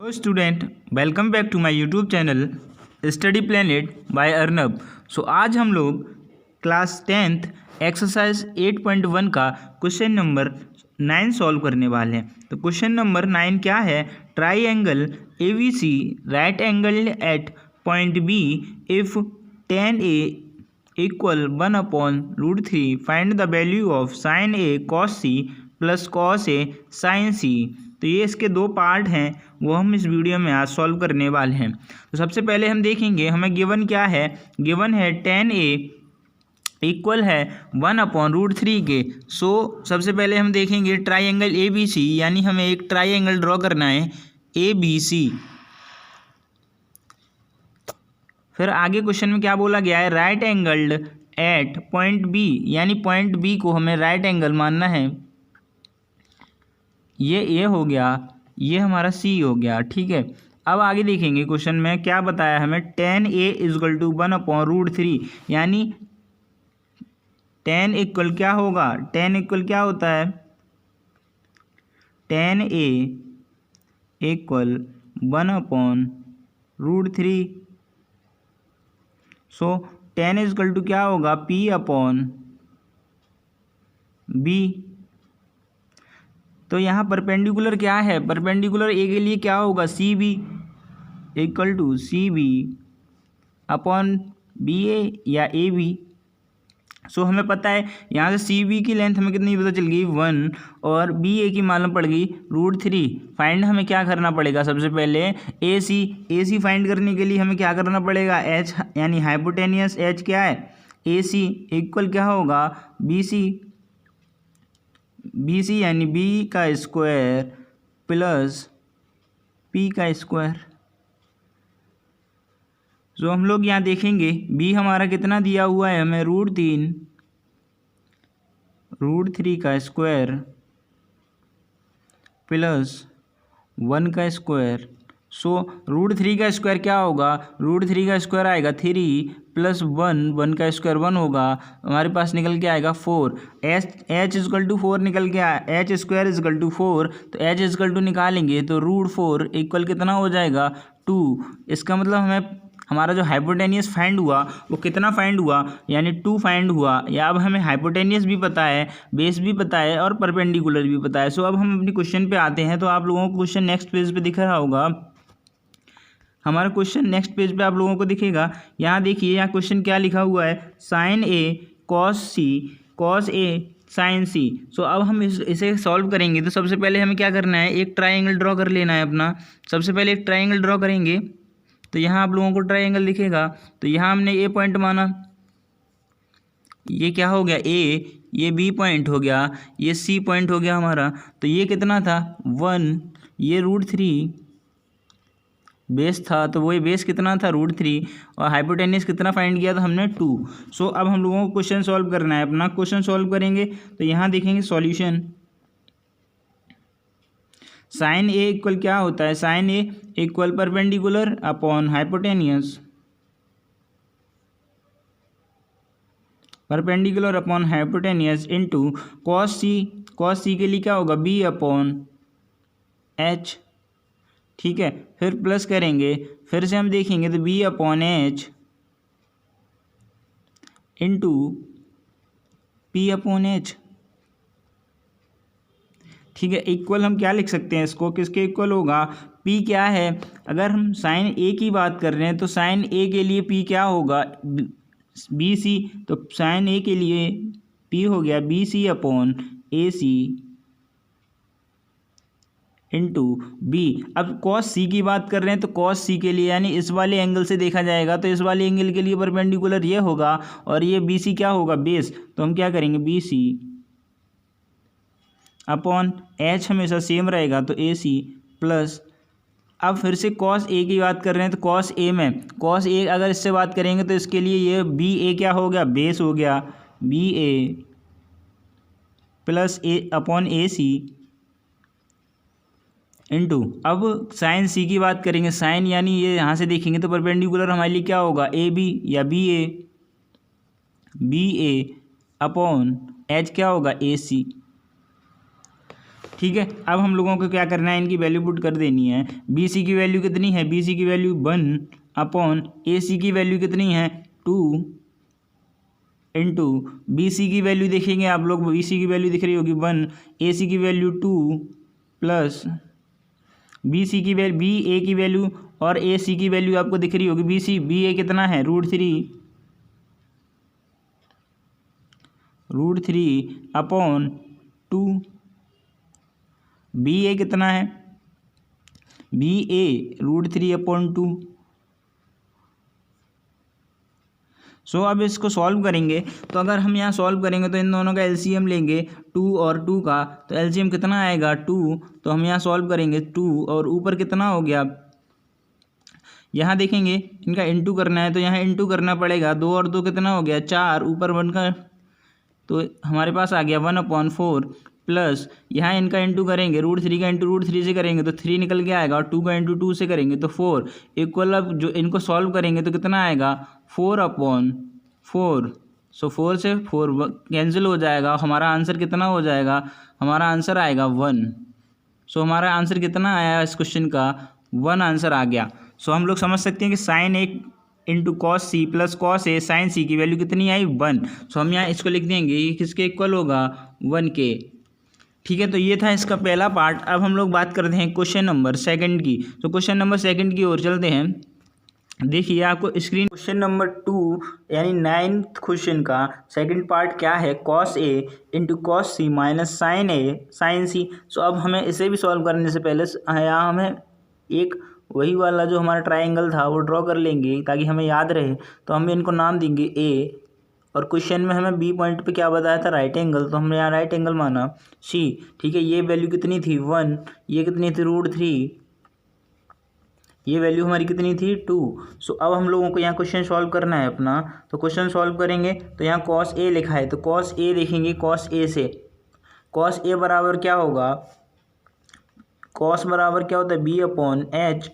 Hello student, welcome back to my YouTube channel study planet by Arnab. आज हम लोग class 10th exercise 8.1 का question number 9 solve करने वाले हैं। तो क्वेश्चन नंबर 9 क्या है? Triangle ABC right angle at point B if tan A equal 1/√3 find the value of sin A cos C plus cos A sin C। तो ये इसके दो पार्ट हैं, वो हम इस वीडियो में आज सॉल्व करने वाले हैं। तो सबसे पहले हम देखेंगे हमें गिवन क्या है। गिवन है tan A इक्वल है 1/√3 के। सबसे पहले हम देखेंगे ट्राइएंगल ABC, यानी हमें एक ट्राइएंगल ड्रॉ करना है ABC। फिर आगे क्वेश्चन में क्या बोला गया है? Right angled at point B, यानी पॉइंट B को हमें राइट एंगल मानना है। ये A हो गया, ये हमारा C हो गया। ठीक है, अब आगे देखेंगे क्वेश्चन में क्या बताया हमें। tan A इक्वल टू 1/√3, यानी tan इक्वल क्या होगा? tan इक्वल क्या होता है? tan A equal 1/√3। tan equal to क्या होगा? P/B। तो यहाँ परपेंडिकुलर क्या है? परपेंडिकुलर ए के लिए क्या होगा? CB इक्वल टू CB/BA या AB। हमें पता है यहाँ से CB की लेंथ हमें कितनी पता चल गई 1, और BA की मालूम पड़ गई √3। फाइंड हमें क्या करना पड़ेगा? सबसे पहले AC फाइंड करने के लिए हमें क्या करना पड़ेगा? H यानी हाइपोटेनियस H क्या है? AC इक्वल क्या होगा? BC यानी B का स्क्वायर प्लस P का स्क्वायर। हम लोग यहाँ देखेंगे B हमारा कितना दिया हुआ है हमें? √3 का स्क्वायर प्लस 1 का स्क्वायर। √3 का स्क्वायर क्या होगा? √3 का स्क्वायर आएगा 3 प्लस 1 का स्क्वायर 1 होगा, हमारे पास निकल के आएगा 4। H इक्वल टू 4 निकल के आया, H स्क्वायर इक्वल टू 4, तो H इक्वल टू निकालेंगे तो √4 इक्वल कितना हो जाएगा? 2। इसका मतलब हमें हमारा जो हाइपोटेनियस फाइंड हुआ वो कितना फाइंड हुआ? यानी 2 फाइंड हुआ। या अब हमें हाइपोटेनियस भी पता है, बेस भी पता है, और परपेंडिकुलर भी पता है। अब हम अपनी क्वेश्चन पे आते हैं। तो आप लोगों को क्वेश्चन नेक्स्ट पेज पे दिख रहा होगा। हमारा क्वेश्चन नेक्स्ट पेज पे आप लोगों को दिखेगा। यहाँ देखिए, यहाँ क्वेश्चन क्या लिखा हुआ है? sin A cos C cos A sin C। अब हम इसे सॉल्व करेंगे। तो सबसे पहले हमें क्या करना है? एक ट्राइंगल ड्रॉ कर लेना है अपना। सबसे पहले एक ट्राइंगल ड्रॉ करेंगे। तो यहाँ आप लोगों को ट्राइंगल दिखेगा। तो यहाँ हमने A पॉइंट माना, ये क्या हो गया? A, ये B पॉइंट हो गया, ये C पॉइंट हो गया हमारा। तो ये कितना था? 1, ये √3 बेस था, तो वही बेस कितना था? √3, और हाइपोटेनियस कितना फाइंड किया था हमने? 2। अब हम लोगों को क्वेश्चन सॉल्व करना है। अपना क्वेश्चन सॉल्व करेंगे तो यहाँ देखेंगे सॉल्यूशन। sin A इक्वल क्या होता है? sin A equal perpendicular upon hypotenuse, perpendicular upon hypotenuse into cos C। cos C के लिए क्या होगा? B/H। ठीक है, फिर प्लस करेंगे, फिर से हम देखेंगे तो B/H इंटू P/H। ठीक है, इक्वल हम क्या लिख सकते हैं इसको? किसके इक्वल होगा? P क्या है? अगर हम sin A की बात कर रहे हैं तो sin A के लिए P क्या होगा? BC। तो sin A के लिए P हो गया BC/AC इंटू B। अब cos C की बात कर रहे हैं तो cos C के लिए, यानी इस वाले एंगल से देखा जाएगा, तो इस वाले एंगल के लिए परपेंडिकुलर ये होगा, और ये BC क्या होगा? बेस। तो हम क्या करेंगे? BC/H हमेशा सेम रहेगा, तो AC प्लस। अब फिर से cos A की बात कर रहे हैं तो cos A में cos A अगर इससे बात करेंगे तो इसके लिए ये BA क्या हो गया? बेस हो गया, BA प्लस AC इंटू। अब साइन C की बात करेंगे, साइन यानी ये यहाँ से देखेंगे तो परपेंडिकुलर हमारे लिए क्या होगा? AB या BA/H क्या होगा? AC। ठीक है, अब हम लोगों को क्या करना है, इनकी वैल्यू पुट कर देनी है। बी सी की वैल्यू कितनी है, बी सी की वैल्यू 1 अपॉन ए सी की वैल्यू कितनी है 2 इंटू बी सी की वैल्यू देखेंगे आप लोग, बी सी की वैल्यू दिख रही होगी 1, ए सी की वैल्यू 2 प्लस बी सी की वैल्यू, बी ए की वैल्यू और ए सी की वैल्यू आपको दिख रही होगी। बी ए कितना है √3 अपॉन 2, बी ए कितना है, बी ए √3 अपॉन 2। सो अब इसको सॉल्व करेंगे, तो अगर हम यहाँ सॉल्व करेंगे तो इन दोनों का एलसीएम लेंगे 2 और 2 का, तो एलसीएम कितना आएगा 2, तो हम यहाँ सॉल्व करेंगे 2 और ऊपर कितना हो गया, यहाँ देखेंगे इनका इंटू करना है तो यहाँ इंटू करना पड़ेगा, 2 और 2 कितना हो गया 4, ऊपर 1 का, तो हमारे पास आ गया 1/4 प्लस यहाँ इनका इंटू करेंगे, √3 का इंटू √3 से करेंगे तो 3 निकल के आएगा, और 2 का इंटू 2 से करेंगे तो 4 इक्वल। अब जो इनको सॉल्व करेंगे तो कितना आएगा 4/4। सो 4 से 4 कैंसिल हो जाएगा, हमारा आंसर कितना हो जाएगा, हमारा आंसर आएगा 1। सो हमारा आंसर कितना आया इस क्वेश्चन का, 1 आंसर आ गया। सो हम लोग समझ सकते हैं कि sin A into cos C plus cos A sine C की वैल्यू कितनी आई 1। सो हम यहाँ इसको लिख देंगे, ये किसके इक्वल होगा 1 के। ठीक है, तो ये था इसका पहला पार्ट। अब हम लोग बात करते हैं क्वेश्चन नंबर 2 की। तो क्वेश्चन नंबर 2 की ओर चलते हैं। देखिए आपको स्क्रीन क्वेश्चन नंबर 2 यानी 9th क्वेश्चन का सेकंड पार्ट क्या है, cos A into cos C minus sine A sine सी। सो अब हमें इसे भी सॉल्व करने से पहले यहाँ हमें एक वही वाला जो हमारा ट्रायंगल था वो ड्रॉ कर लेंगे ताकि हमें याद रहे। तो हम इनको नाम देंगे ए, और क्वेश्चन में हमें बी पॉइंट पे क्या बताया था राइट एंगल, तो हमने यहाँ राइट एंगल माना सी। ठीक है, ये वैल्यू कितनी थी 1, ये कितनी थी √3, ये वैल्यू हमारी कितनी थी 2। सो अब हम लोगों को यहाँ क्वेश्चन सॉल्व करना है अपना। तो क्वेश्चन सॉल्व करेंगे तो यहाँ कॉस ए लिखा है, तो कॉस ए देखेंगे, कॉस ए से कॉस ए बराबर क्या होगा, कॉस बराबर क्या होता है B/H,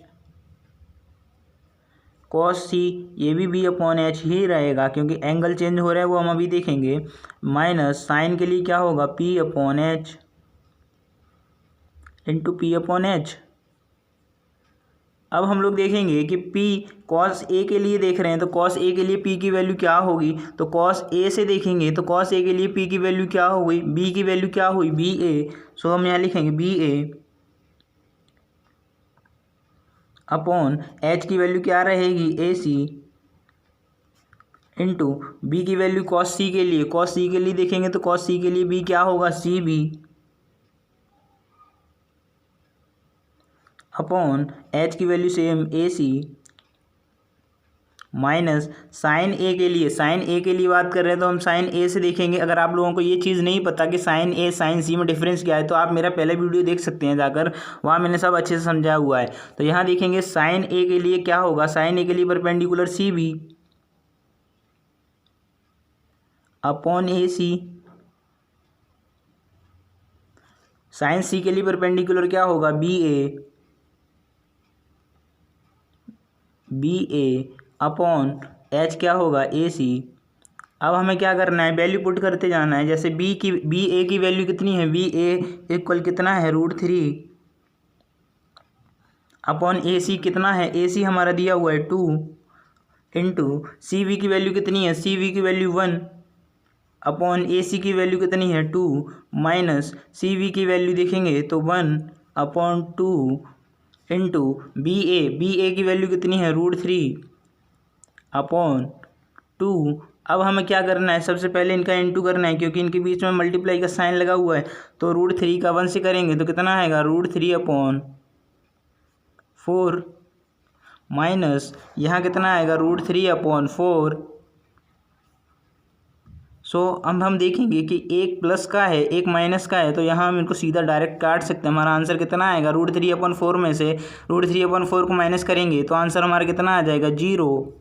कॉस सी ये भी B/H ही रहेगा क्योंकि एंगल चेंज हो रहा है वो हम अभी देखेंगे, माइनस साइन के लिए क्या होगा P/H इंटू P/H। अब हम लोग देखेंगे कि P कॉस ए के लिए देख रहे हैं, तो कॉस ए के लिए P की वैल्यू क्या होगी, तो कॉस ए से देखेंगे तो कॉस ए के लिए P की वैल्यू क्या हो गई, B की वैल्यू क्या हुई BA। सो हम यहाँ लिखेंगे BA अपॉन H की वैल्यू क्या रहेगी AC इंटू B की वैल्यू कॉस सी के लिए, कॉस सी के लिए देखेंगे तो कॉस सी के लिए B क्या होगा CB अपॉन H की value same AC minus sine A के लिए, साइन ए के लिए बात कर रहे हैं तो हम साइन ए से देखेंगे। अगर आप लोगों को ये चीज़ नहीं पता कि साइन ए साइन सी में डिफरेंस क्या है तो आप मेरा पहले वीडियो देख सकते हैं जाकर, वहाँ मैंने सब अच्छे से समझाया हुआ है। तो यहाँ देखेंगे साइन ए के लिए क्या होगा, साइन ए के लिए परपेंडिकुलर सी बी अपॉन ए सी, साइन सी के लिए परपेंडिकुलर क्या होगा बी ए अपॉन एच क्या होगा AC। अब हमें क्या करना है, वैल्यू पुट करते जाना है। जैसे बी ए की वैल्यू कितनी है, BA इक्वल कितना है √3 अपॉन AC कितना है, AC हमारा दिया हुआ है 2 इंटू CV की वैल्यू कितनी है, CV की वैल्यू 1 अपॉन AC की वैल्यू कितनी है 2 माइनस CV की वैल्यू देखेंगे तो 1/2 इंटू BA की वैल्यू कितनी है √3 अपॉन 2। अब हमें क्या करना है, सबसे पहले इनका इंटू करना है क्योंकि इनके बीच में मल्टीप्लाई का साइन लगा हुआ है। तो √3 का 1 से करेंगे तो कितना आएगा √3/4 माइनस यहाँ कितना आएगा √3/4। सो अब हम देखेंगे कि एक प्लस का है एक माइनस का है, तो यहाँ हम इनको सीधा डायरेक्ट काट सकते हैं। हमारा आंसर कितना आएगा, √3/4 में से √3/4 को माइनस करेंगे तो आंसर हमारा कितना आ जाएगा 0।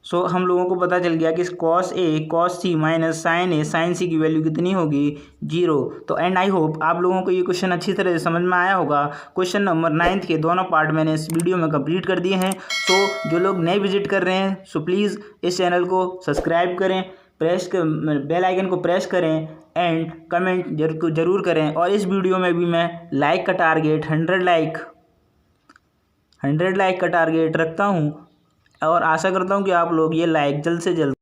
सो हम लोगों को पता चल गया कि cos A cos C minus sine A sine C की वैल्यू कितनी होगी 0। तो एंड आई होप आप लोगों को ये क्वेश्चन अच्छी तरह से समझ में आया होगा। क्वेश्चन नंबर 9 के दोनों पार्ट मैंने इस वीडियो में कंप्लीट कर दिए हैं। सो जो लोग नए विजिट कर रहे हैं सो प्लीज़ इस चैनल को सब्सक्राइब करें, बेल आइकन को प्रेस करें एंड कमेंट जरूर करें। और इस वीडियो में भी मैं लाइक का टारगेट 100 लाइक का टारगेट रखता हूँ और आशा करता हूँ कि आप लोग ये लाइक जल्द से जल्द